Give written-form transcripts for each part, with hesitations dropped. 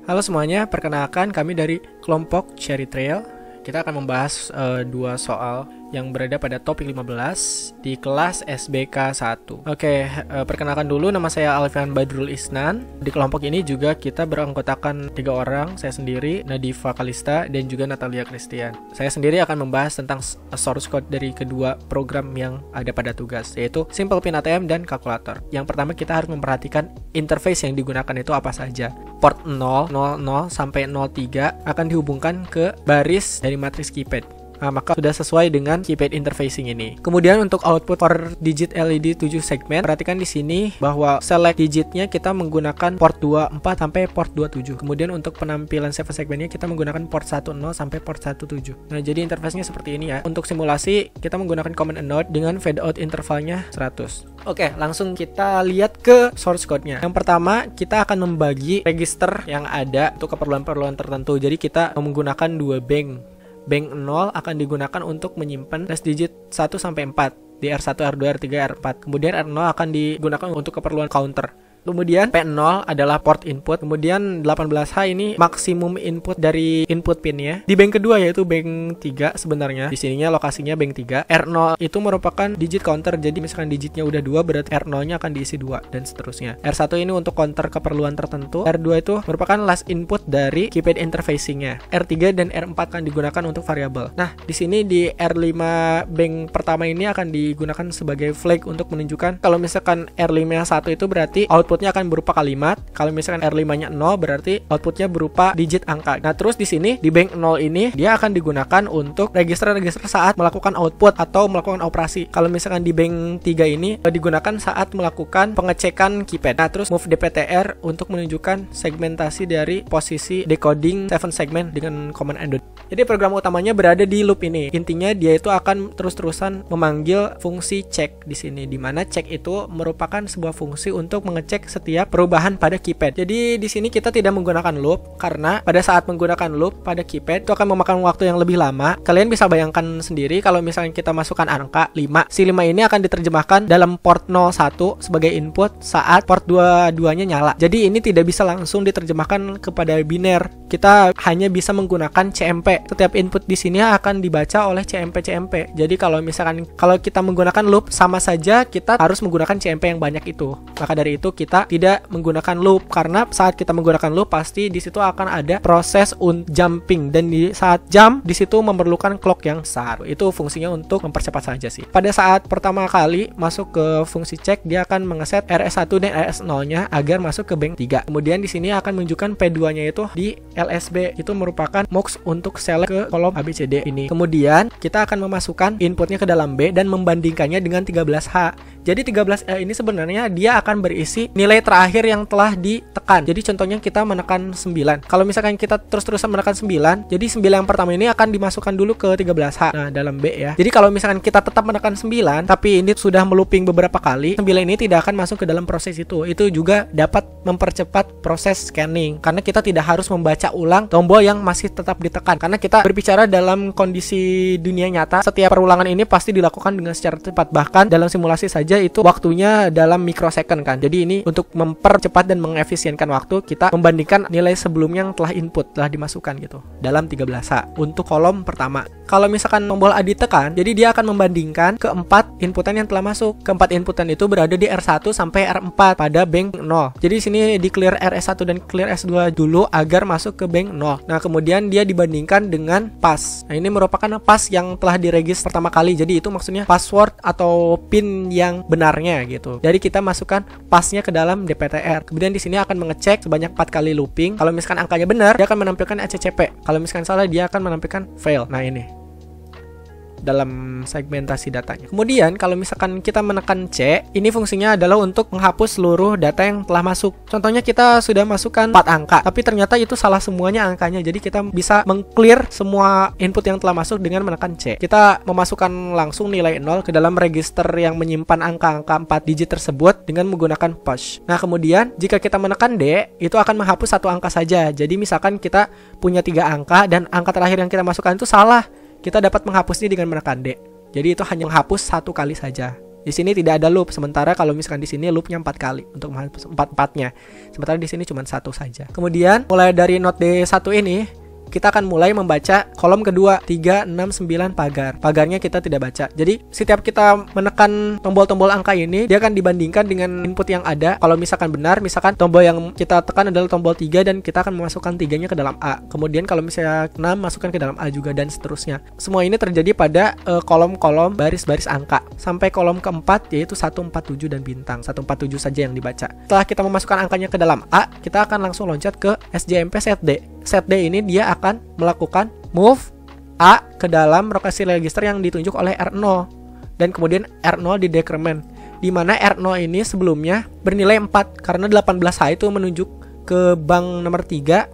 Halo semuanya, perkenalkan kami dari kelompok Cherry Trail. Kita akan membahas dua soal yang berada pada topik 15 di kelas SBK 1. Oke, perkenalkan dulu, nama saya Alfian Badrul Isnan. Di kelompok ini juga kita beranggotakan 3 orang, saya sendiri, Nadifa Kalista, dan juga Natalia Christian. Saya sendiri akan membahas tentang source code dari kedua program yang ada pada tugas, yaitu Simple Pin ATM dan kalkulator. Yang pertama kita harus memperhatikan interface yang digunakan itu apa saja. Port 0, 00 sampai 03 akan dihubungkan ke baris dari matriks keypad. Nah, maka sudah sesuai dengan keypad interfacing ini. Kemudian untuk output per digit LED 7 segmen, perhatikan di sini bahwa select digitnya kita menggunakan port 24 sampai port 27. Kemudian untuk penampilan 7 segmennya kita menggunakan port 10 sampai port 17. Nah, jadi interface-nya seperti ini ya. Untuk simulasi kita menggunakan command and node dengan fade out intervalnya 100. Oke, langsung kita lihat ke source code-nya. Yang pertama, kita akan membagi register yang ada untuk keperluan-keperluan tertentu. Jadi kita menggunakan 2 bank. Bank 0 akan digunakan untuk menyimpan flash digit 1 sampai 4 di R1, R2, R3, R4. Kemudian R0 akan digunakan untuk keperluan counter. Kemudian P0 adalah port input. Kemudian 18H ini maksimum input dari input pinnya. Di bank kedua yaitu bank 3 sebenarnya. Di sininya lokasinya bank 3. R0 itu merupakan digit counter. Jadi misalkan digitnya udah 2 berarti R0-nya akan diisi 2 dan seterusnya. R1 ini untuk counter keperluan tertentu. R2 itu merupakan last input dari keypad interfacing-nya. R3 dan R4 akan digunakan untuk variabel. Nah, di sini di R5 bank pertama ini akan digunakan sebagai flag untuk menunjukkan kalau misalkan R5-nya 1 itu berarti outputnya akan berupa kalimat. Kalau misalkan R5-nya 0 berarti outputnya berupa digit angka. Nah, terus di sini di bank 0 ini dia akan digunakan untuk register-register saat melakukan output atau melakukan operasi. Kalau misalkan di bank 3 ini digunakan saat melakukan pengecekan keypad. Nah, terus move dptr untuk menunjukkan segmentasi dari posisi decoding 7 segmen dengan command and node. Jadi program utamanya berada di loop ini. Intinya dia itu akan terus-terusan memanggil fungsi check di sini, di mana check itu merupakan sebuah fungsi untuk mengecek setiap perubahan pada keypad. Jadi di sini kita tidak menggunakan loop karena pada saat menggunakan loop pada keypad itu akan memakan waktu yang lebih lama. Kalian bisa bayangkan sendiri kalau misalnya kita masukkan angka 5. Si 5 ini akan diterjemahkan dalam port 01 sebagai input saat port 22-nya nyala. Jadi ini tidak bisa langsung diterjemahkan kepada biner. Kita hanya bisa menggunakan CMP. Setiap input di sini akan dibaca oleh CMP. Jadi kalau misalkan kita menggunakan loop sama saja kita harus menggunakan CMP yang banyak itu. Maka dari itu kita tidak menggunakan loop karena saat kita menggunakan loop pasti di situ akan ada proses jumping dan di saat jump di situ memerlukan clock yang besar. Itu fungsinya untuk mempercepat saja sih. Pada saat pertama kali masuk ke fungsi check dia akan mengeset RS1 dan RS0-nya agar masuk ke bank 3. Kemudian di sini akan menunjukkan P2-nya itu di LSB. Itu merupakan mux untuk select ke kolom ABCD ini. Kemudian kita akan memasukkan inputnya ke dalam B dan membandingkannya dengan 13H. Jadi 13H ini sebenarnya dia akan berisi nilai terakhir yang telah ditekan. Jadi contohnya kita menekan 9. Kalau misalkan kita terus-terusan menekan 9, jadi 9 yang pertama ini akan dimasukkan dulu ke 13H. Nah, dalam B ya. Jadi kalau misalkan kita tetap menekan 9, tapi ini sudah melooping beberapa kali, 9 ini tidak akan masuk ke dalam proses itu. Itu juga dapat mempercepat proses scanning. Karena kita tidak harus membaca ulang tombol yang masih tetap ditekan. Karena kita berbicara dalam kondisi dunia nyata, setiap perulangan ini pasti dilakukan dengan secara cepat. Bahkan dalam simulasi saja itu waktunya dalam mikrosecond kan. Jadi ini untuk mempercepat dan mengefisienkan waktu, kita membandingkan nilai sebelumnya yang telah input, telah dimasukkan gitu dalam 13H untuk kolom pertama. Kalau misalkan tombol A ditekan, jadi dia akan membandingkan keempat inputan yang telah masuk. Keempat inputan itu berada di R1 sampai R4 pada bank 0. Jadi sini di clear RS1 dan clear S2 dulu agar masuk ke bank 0. Nah, kemudian dia dibandingkan dengan pass. Nah, ini merupakan pass yang telah diregister pertama kali. Jadi itu maksudnya password atau pin yang benarnya gitu. Jadi kita masukkan passnya ke dalam DPTR. Kemudian di sini akan mengecek sebanyak 4 kali looping. Kalau misalkan angkanya benar, dia akan menampilkan ACCP. Kalau misalkan salah, dia akan menampilkan fail. Nah, ini dalam segmentasi datanya. Kemudian kalau misalkan kita menekan C, ini fungsinya adalah untuk menghapus seluruh data yang telah masuk. Contohnya kita sudah masukkan 4 angka, tapi ternyata itu salah semuanya angkanya. Jadi kita bisa meng-clear semua input yang telah masuk dengan menekan C. Kita memasukkan langsung nilai 0 ke dalam register yang menyimpan angka-angka 4 digit tersebut dengan menggunakan push. Nah, kemudian jika kita menekan D, itu akan menghapus 1 angka saja. Jadi misalkan kita punya 3 angka dan angka terakhir yang kita masukkan itu salah, kita dapat menghapusnya dengan menekan D. Jadi itu hanya menghapus 1 kali saja. Di sini tidak ada loop, sementara kalau misalkan di sini loopnya 4 kali untuk empat-empatnya. Sementara di sini cuma 1 saja. Kemudian mulai dari node D1 ini kita akan mulai membaca kolom kedua 3, 6, 9 pagar. Pagarnya kita tidak baca. Jadi setiap kita menekan tombol-tombol angka ini, dia akan dibandingkan dengan input yang ada. Kalau misalkan benar, misalkan tombol yang kita tekan adalah tombol 3 dan kita akan memasukkan 3-nya ke dalam A. Kemudian kalau misalnya 6, masukkan ke dalam A juga dan seterusnya. Semua ini terjadi pada kolom-kolom baris-baris angka. Sampai kolom keempat yaitu 1, 4, 7 dan bintang. 1, 4, 7 saja yang dibaca. Setelah kita memasukkan angkanya ke dalam A, kita akan langsung loncat ke SJMP set D. Set D ini dia akan melakukan move A ke dalam lokasi register yang ditunjuk oleh R0 dan kemudian R0 di decrement, di mana R0 ini sebelumnya bernilai 4 karena 18H itu menunjuk ke bank nomor 3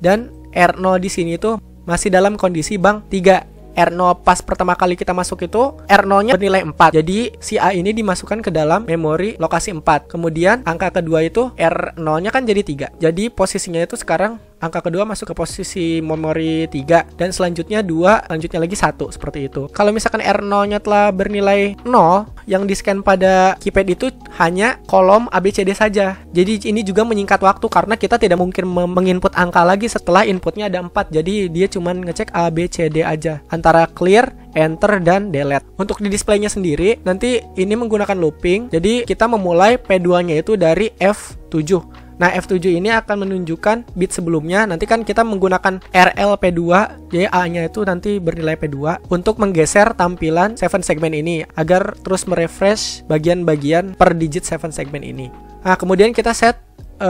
dan R0 di sini itu masih dalam kondisi bank 3. R0 pas pertama kali kita masuk itu R0-nya bernilai 4. Jadi si A ini dimasukkan ke dalam memori lokasi 4. Kemudian angka kedua itu R0-nya kan jadi 3. Jadi posisinya itu sekarang angka kedua masuk ke posisi memori 3 dan selanjutnya 2, selanjutnya lagi 1 seperti itu. Kalau misalkan R0-nya telah bernilai 0, yang di-scan pada keypad itu hanya kolom ABCD saja. Jadi ini juga menyingkat waktu karena kita tidak mungkin menginput angka lagi setelah inputnya ada 4. Jadi dia cuma ngecek ABCD aja antara clear, enter, dan delete. Untuk di displaynya sendiri nanti ini menggunakan looping. Jadi kita memulai P2-nya itu dari F7. Nah, F7 ini akan menunjukkan bit sebelumnya. Nanti kan kita menggunakan RLP2, jadi A-nya itu nanti bernilai P2 untuk menggeser tampilan 7 segmen ini agar terus merefresh bagian-bagian per digit 7 segmen ini. Nah, kemudian kita set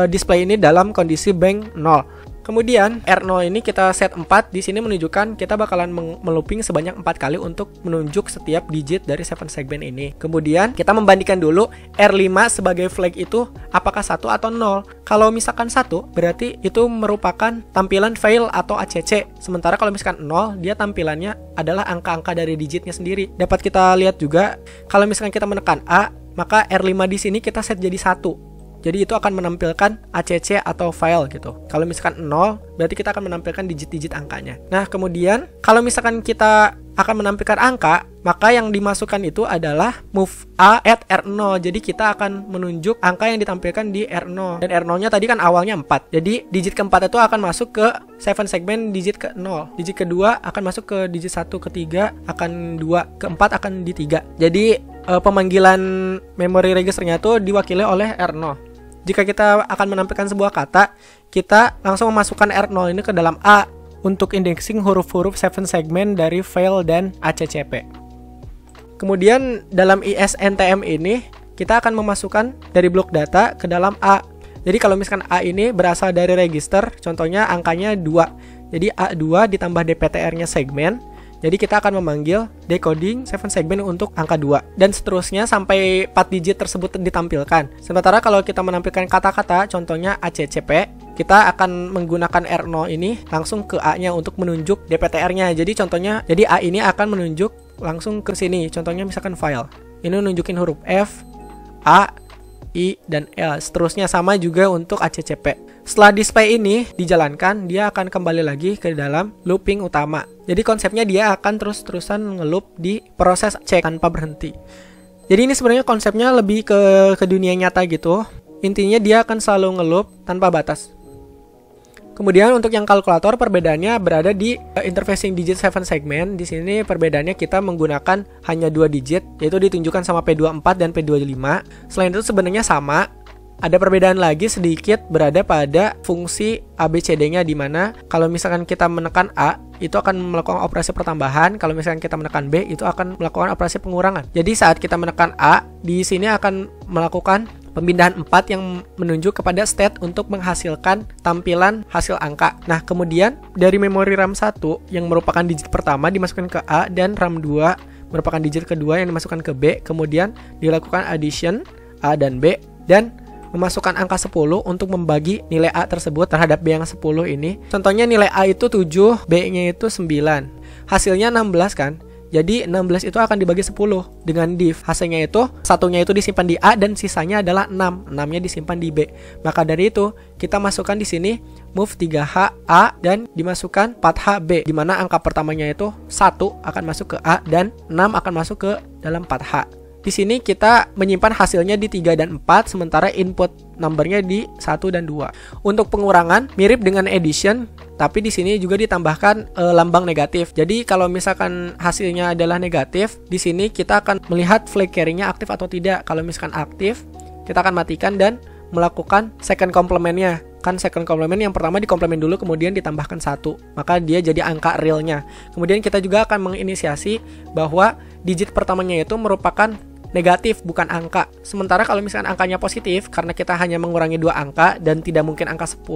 display ini dalam kondisi bank 0. Kemudian R0 ini kita set 4. Di sini menunjukkan kita bakalan melooping sebanyak 4 kali untuk menunjuk setiap digit dari 7 segmen ini. Kemudian kita membandingkan dulu R5 sebagai flag itu apakah 1 atau 0. Kalau misalkan 1 berarti itu merupakan tampilan fail atau ACC. Sementara kalau misalkan 0 dia tampilannya adalah angka-angka dari digitnya sendiri. Dapat kita lihat juga kalau misalkan kita menekan A, maka R5 di sini kita set jadi 1. Jadi itu akan menampilkan ACC atau file gitu. Kalau misalkan 0, berarti kita akan menampilkan digit-digit angkanya. Nah, kemudian kalau misalkan kita akan menampilkan angka, maka yang dimasukkan itu adalah move A at R0. Jadi kita akan menunjuk angka yang ditampilkan di R0. Dan R0-nya tadi kan awalnya 4. Jadi digit keempat itu akan masuk ke 7 segmen digit ke 0. Digit kedua akan masuk ke digit 1, ketiga akan 2, keempat akan di 3. Jadi pemanggilan memori registernya itu diwakili oleh R0. Jika kita akan menampilkan sebuah kata, kita langsung memasukkan R0 ini ke dalam A untuk indexing huruf-huruf 7 segmen dari file dan ACCP. Kemudian dalam ISNTM ini, kita akan memasukkan dari blok data ke dalam A. Jadi kalau misalkan A ini berasal dari register, contohnya angkanya 2. Jadi A2 ditambah DPTR-nya segmen. Jadi kita akan memanggil decoding 7 segmen untuk angka 2 dan seterusnya sampai 4 digit tersebut ditampilkan. Sementara kalau kita menampilkan kata-kata contohnya ACCP, kita akan menggunakan R0 ini langsung ke A-nya untuk menunjuk DPTR-nya. Jadi contohnya, jadi A ini akan menunjuk langsung ke sini. Contohnya misalkan file. Ini nunjukin huruf F, A, I, dan L. Seterusnya sama juga untuk ACCP. Setelah display ini dijalankan, dia akan kembali lagi ke dalam looping utama. Jadi konsepnya dia akan terus-terusan ngeloop di proses cek tanpa berhenti. Jadi ini sebenarnya konsepnya lebih ke dunia nyata gitu. Intinya dia akan selalu ngeloop tanpa batas. Kemudian untuk yang kalkulator perbedaannya berada di interfacing digit 7 segmen. Di sini perbedaannya kita menggunakan hanya 2 digit, yaitu ditunjukkan sama P24 dan P25. Selain itu sebenarnya sama. Ada perbedaan lagi sedikit berada pada fungsi ABCD-nya, di mana kalau misalkan kita menekan A, itu akan melakukan operasi pertambahan. Kalau misalkan kita menekan B, itu akan melakukan operasi pengurangan. Jadi saat kita menekan A, di sini akan melakukan pemindahan 4 yang menunjuk kepada state untuk menghasilkan tampilan hasil angka. Nah, kemudian dari memori RAM 1 yang merupakan digit pertama dimasukkan ke A dan RAM 2 merupakan digit kedua yang dimasukkan ke B. Kemudian dilakukan addition A dan B dan memasukkan angka 10 untuk membagi nilai A tersebut terhadap B yang 10 ini. Contohnya nilai A itu 7, B-nya itu 9. Hasilnya 16 kan? Jadi 16 itu akan dibagi 10 dengan div. Hasilnya itu, satunya itu disimpan di A dan sisanya adalah 6. 6-nya disimpan di B. Maka dari itu, kita masukkan di sini move 3H A dan dimasukkan 4H B, di mana angka pertamanya itu 1 akan masuk ke A dan 6 akan masuk ke dalam 4H. Di sini kita menyimpan hasilnya di 3 dan 4, sementara input numbernya di 1 dan 2. Untuk pengurangan, mirip dengan addition, tapi di sini juga ditambahkan lambang negatif. Jadi kalau misalkan hasilnya adalah negatif, di sini kita akan melihat flag carry-nya aktif atau tidak. Kalau misalkan aktif, kita akan matikan dan melakukan second complement-nya. Kan second complement yang pertama dikomplement dulu, kemudian ditambahkan 1. Maka dia jadi angka realnya. Kemudian kita juga akan menginisiasi bahwa digit pertamanya itu merupakan negatif, bukan angka. Sementara kalau misalkan angkanya positif, karena kita hanya mengurangi 2 angka dan tidak mungkin angka 10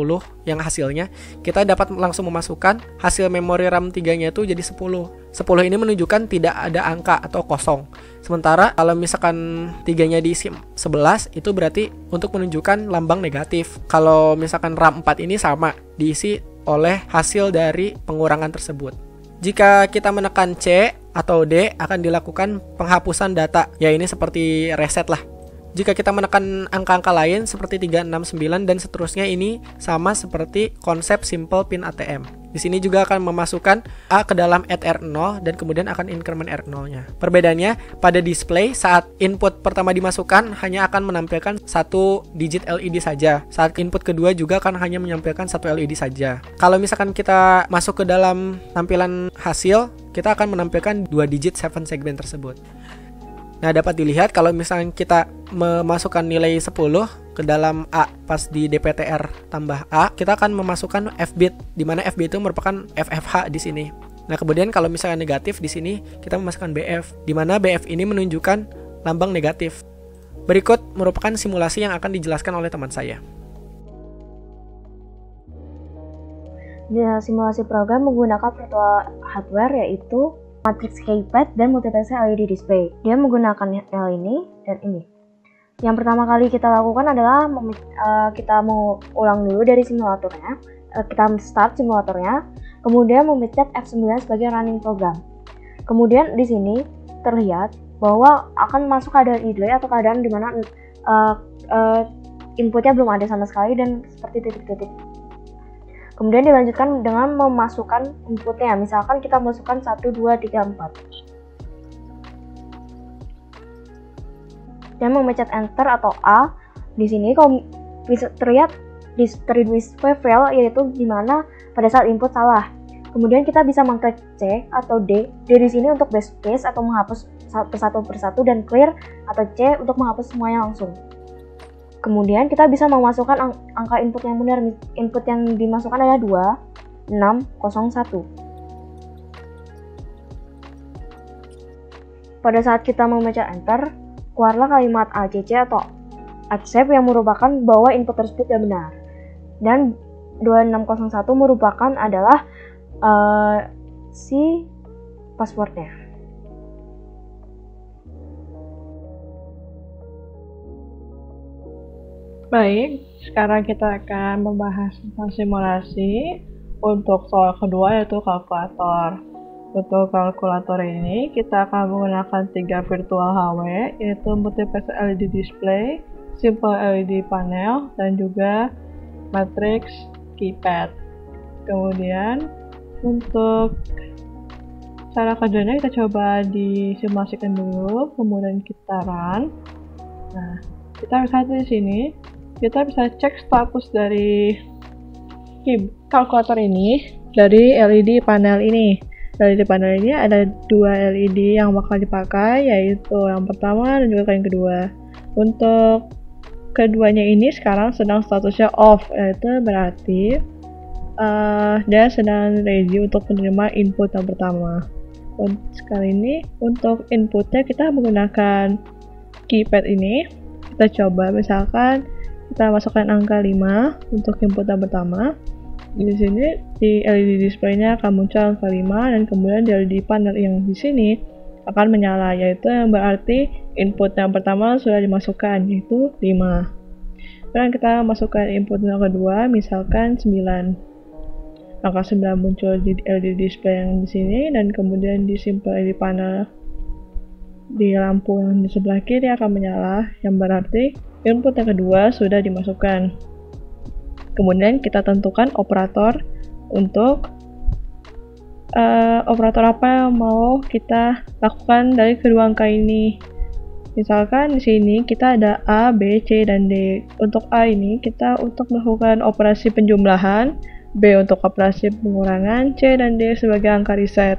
yang hasilnya, kita dapat langsung memasukkan hasil memori RAM 3-nya itu jadi 10. 10 ini menunjukkan tidak ada angka atau kosong. Sementara kalau misalkan 3-nya diisi 11, itu berarti untuk menunjukkan lambang negatif. Kalau misalkan RAM 4 ini sama, diisi oleh hasil dari pengurangan tersebut. Jika kita menekan C atau D, akan dilakukan penghapusan data. Ya, ini seperti reset lah. Jika kita menekan angka-angka lain seperti 369 dan seterusnya, ini sama seperti konsep simple pin ATM. Di sini juga akan memasukkan A ke dalam add R0 dan kemudian akan increment R0-nya. Perbedaannya, pada display saat input pertama dimasukkan hanya akan menampilkan 1 digit LED saja. Saat input kedua juga akan hanya menyampaikan 1 LED saja. Kalau misalkan kita masuk ke dalam tampilan hasil, kita akan menampilkan 2 digit 7 segmen tersebut. Nah, dapat dilihat kalau misalnya kita memasukkan nilai 10 ke dalam A pas di DPTR tambah A, kita akan memasukkan F-bit, di mana F-bit itu merupakan FFH di sini. Nah, kemudian kalau misalnya negatif di sini kita memasukkan BF, di mana BF ini menunjukkan lambang negatif. Berikut merupakan simulasi yang akan dijelaskan oleh teman saya. Simulasi program menggunakan virtual hardware yaitu matrix keypad dan multiplexer LED display. Dia menggunakan L ini dan ini. Yang pertama kali kita lakukan adalah kita mau ulang dulu dari simulatornya. Kita start simulatornya, kemudian memencet F9 sebagai running program. Kemudian di sini terlihat bahwa akan masuk keadaan idle atau keadaan di mana inputnya belum ada sama sekali dan seperti titik-titik. Kemudian dilanjutkan dengan memasukkan inputnya. Misalkan kita masukkan 1, 2, 3, 4. Dan memencet enter atau A. Di sini kalau bisa terlihat display fail, yaitu dimana pada saat input salah. Kemudian kita bisa mengklik C atau D. D di sini untuk backspace atau menghapus satu persatu, dan clear atau C untuk menghapus semuanya langsung. Kemudian kita bisa memasukkan angka input yang benar. Input yang dimasukkan adalah 2, 6, 0, 1. Pada saat kita memencet enter, keluarlah kalimat ACC atau accept yang merupakan bahwa input tersebut tidak benar. Dan 2601 merupakan adalah si passwordnya. Baik, sekarang kita akan membahas tentang simulasi untuk soal kedua, yaitu kalkulator. Untuk kalkulator ini, kita akan menggunakan 3 virtual HW, yaitu multiplexer LED display, simple LED panel, dan juga matrix keypad. Kemudian, untuk cara kerjanya kita coba disimulasikan dulu, kemudian kita run. Nah, kita bisa di sini. Kita bisa cek status dari kalkulator ini dari LED panel ini. LED panel ini ada 2 LED yang bakal dipakai, yaitu yang pertama dan juga yang kedua. Untuk keduanya ini sekarang sedang statusnya off, yaitu berarti dia sedang ready untuk menerima input yang pertama. Sekali ini untuk inputnya kita menggunakan keypad ini. Kita coba misalkan kita masukkan angka 5 untuk input yang pertama. Di sini di LED display-nya akan muncul angka 5 dan kemudian di LED panel yang di sini akan menyala, yaitu yang berarti input yang pertama sudah dimasukkan, yaitu 5. Sekarang kita masukkan input yang kedua, misalkan 9. Angka 9 muncul di LED display yang di sini dan kemudian di simple LED panel di lampu yang di sebelah kiri akan menyala, yang berarti input yang kedua sudah dimasukkan. Kemudian kita tentukan operator untuk operator apa yang mau kita lakukan dari kedua angka ini. Misalkan di sini kita ada A, B, C, dan D. Untuk A ini kita untuk melakukan operasi penjumlahan, B untuk operasi pengurangan, C dan D sebagai angka reset.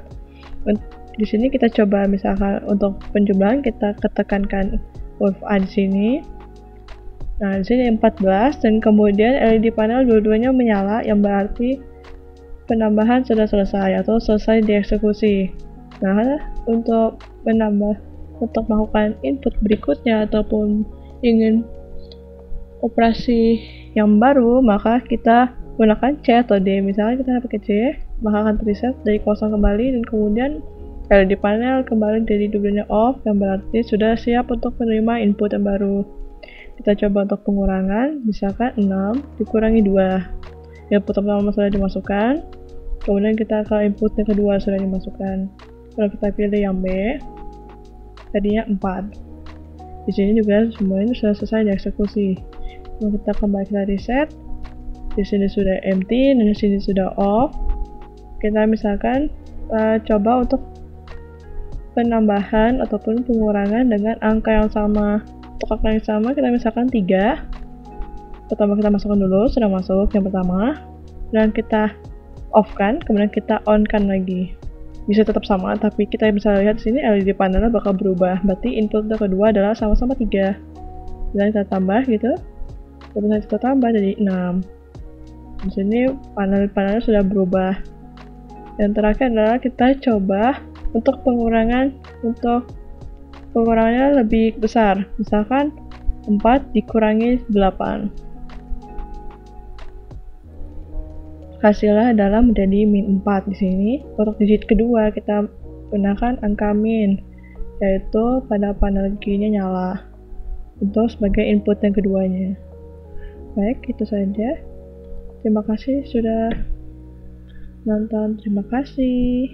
Di sini kita coba misalkan untuk penjumlahan kita ketekankan huruf A di sini. Nah, di sini 14 dan kemudian LED panel dua-duanya menyala yang berarti penambahan sudah selesai atau selesai dieksekusi. Nah, untuk melakukan input berikutnya ataupun ingin operasi yang baru, maka kita gunakan C atau D. Misalnya kita pakai C, maka akan reset dari kosong kembali dan kemudian LED panel kembali jadi dua-duanya off, yang berarti sudah siap untuk menerima input yang baru. Kita coba untuk pengurangan, misalkan 6 dikurangi 2. Input pertama sudah dimasukkan, kemudian kita ke input yang kedua sudah dimasukkan. Kalau kita pilih yang B, tadinya 4. Di sini juga semuanya sudah selesai dieksekusi. Kalau kita kembali ke reset, di sini sudah empty dan di sini sudah off. Kita misalkan coba untuk penambahan ataupun pengurangan dengan angka yang sama. Untuk angka yang sama kita misalkan 3. Pertama kita masukkan dulu, sudah masuk yang pertama, dan kita off kan, kemudian kita on kan lagi. Bisa tetap sama, tapi kita bisa lihat di sini LED panelnya bakal berubah. Berarti input yang kedua adalah sama-sama 3. Dan kita tambah gitu. Kemudian kita tambah jadi 6. Di sini panel-panelnya sudah berubah. Yang terakhir adalah kita coba untuk pengurangannya lebih besar. Misalkan 4 dikurangi 8. Hasilnya adalah menjadi min 4 di sini. Untuk digit kedua kita gunakan angka min, yaitu pada panel kirinya nyala untuk sebagai input yang keduanya. Baik, itu saja. Terima kasih sudah nonton. Terima kasih.